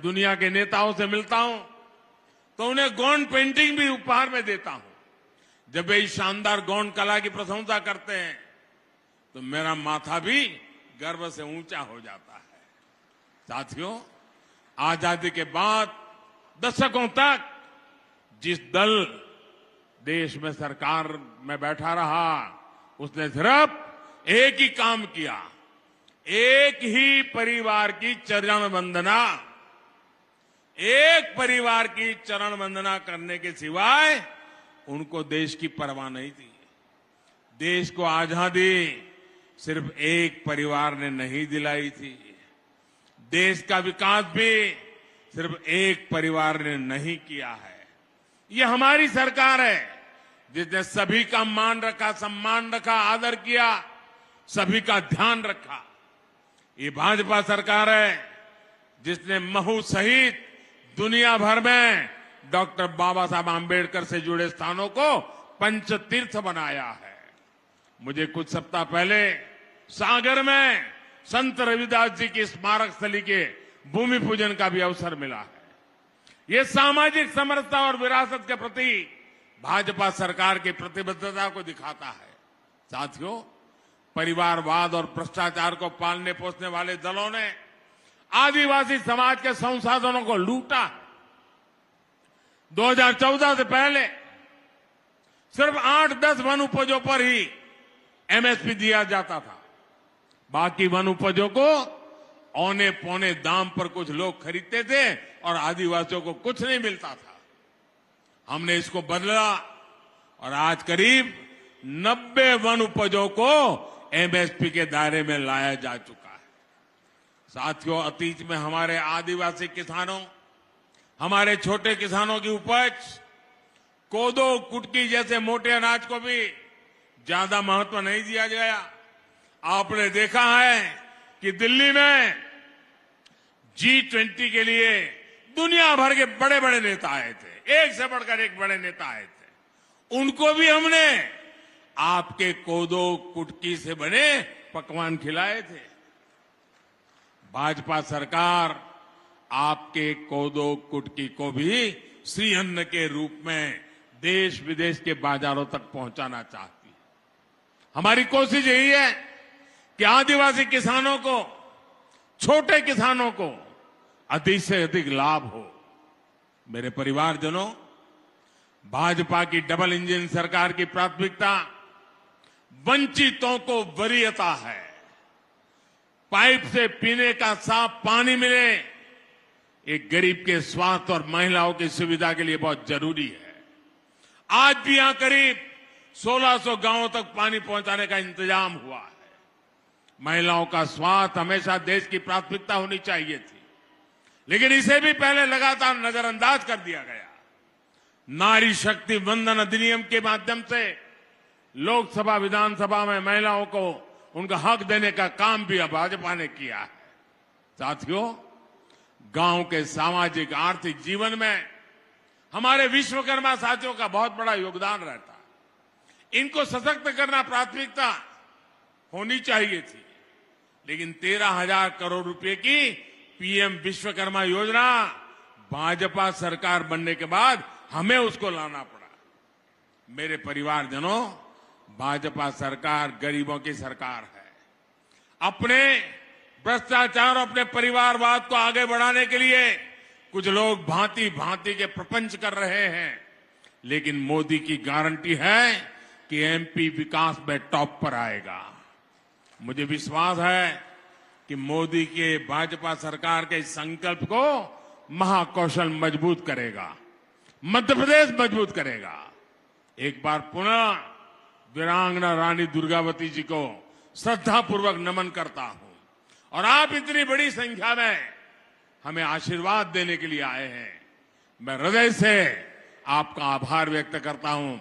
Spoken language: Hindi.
दुनिया के नेताओं से मिलता हूं तो उन्हें गोंड पेंटिंग भी उपहार में देता हूं। जब वे इस शानदार गोंड कला की प्रशंसा करते हैं तो मेरा माथा भी गर्व से ऊंचा हो जाता है। साथियों, आजादी के बाद दशकों तक जिस दल देश में सरकार में बैठा रहा उसने सिर्फ एक ही काम किया, एक ही परिवार की चरण वंदना, एक परिवार की चरण वंदना करने के सिवाय उनको देश की परवाह नहीं थी। देश को आजादी सिर्फ एक परिवार ने नहीं दिलाई थी, देश का विकास भी सिर्फ एक परिवार ने नहीं किया है। ये हमारी सरकार है जिसने सभी का मान रखा, सम्मान रखा, आदर किया, सभी का ध्यान रखा। ये भाजपा सरकार है जिसने महू सहित दुनिया भर में डॉक्टर बाबा साहब आंबेडकर से जुड़े स्थानों को पंचतीर्थ बनाया है। मुझे कुछ सप्ताह पहले सागर में संत रविदास जी की स्मारक स्थली के भूमि पूजन का भी अवसर मिला है। ये सामाजिक समरसता और विरासत के प्रति भाजपा सरकार की प्रतिबद्धता को दिखाता है। साथियों, परिवारवाद और भ्रष्टाचार को पालने पोसने वाले दलों ने आदिवासी समाज के संसाधनों को लूटा है। 2014 से पहले सिर्फ 8-10 वन उपजों पर ही एमएसपी दिया जाता था। बाकी वन उपजों को औने पौने दाम पर कुछ लोग खरीदते थे और आदिवासियों को कुछ नहीं मिलता था। हमने इसको बदला और आज करीब 90 वन उपजों को एमएसपी के दायरे में लाया जा चुका है। साथियों, अतीत में हमारे आदिवासी किसानों, हमारे छोटे किसानों की उपज कोदो, कुटकी जैसे मोटे अनाज को भी ज्यादा महत्व नहीं दिया गया। आपने देखा है कि दिल्ली में G20 के लिए दुनिया भर के बड़े बड़े नेता आए थे, एक से बढ़कर एक बड़े नेता आए थे। उनको भी हमने आपके कोदो कुटकी से बने पकवान खिलाए थे। भाजपा सरकार आपके कोदो कुटकी को भी श्री अन्न के रूप में देश विदेश के बाजारों तक पहुंचाना चाहती है। हमारी कोशिश यही है कि आदिवासी किसानों को, छोटे किसानों को अधिक से अधिक लाभ हो। मेरे परिवारजनों, भाजपा की डबल इंजन सरकार की प्राथमिकता वंचितों को वरीयता है। पाइप से पीने का साफ पानी मिले, एक गरीब के स्वास्थ्य और महिलाओं की सुविधा के लिए बहुत जरूरी है। आज भी यहां करीब 1600 गांवों तक पानी पहुंचाने का इंतजाम हुआ है। महिलाओं का स्वास्थ्य हमेशा देश की प्राथमिकता होनी चाहिए थी, लेकिन इसे भी पहले लगातार नजरअंदाज कर दिया गया। नारी शक्ति वंदन अधिनियम के माध्यम से लोकसभा, विधानसभा में महिलाओं को उनका हक देने का काम भी भाजपा ने किया है। साथियों, गांव के सामाजिक आर्थिक जीवन में हमारे विश्वकर्मा साथियों का बहुत बड़ा योगदान रहता है। इनको सशक्त करना प्राथमिकता होनी चाहिए थी, लेकिन 13,000 करोड़ रुपए की पीएम विश्वकर्मा योजना भाजपा सरकार बनने के बाद हमें उसको लाना पड़ा। मेरे परिवारजनों, भाजपा सरकार गरीबों की सरकार है। अपने भ्रष्टाचार और अपने परिवारवाद को आगे बढ़ाने के लिए कुछ लोग भांति भांति के प्रपंच कर रहे हैं, लेकिन मोदी की गारंटी है कि एमपी विकास में टॉप पर आएगा। मुझे विश्वास है कि मोदी के भाजपा सरकार के इस संकल्प को महाकौशल मजबूत करेगा, मध्य प्रदेश मजबूत करेगा। एक बार पुनः वीरांगना रानी दुर्गावती जी को श्रद्धापूर्वक नमन करता हूं और आप इतनी बड़ी संख्या में हमें आशीर्वाद देने के लिए आए हैं। मैं हृदय से आपका आभार व्यक्त करता हूं।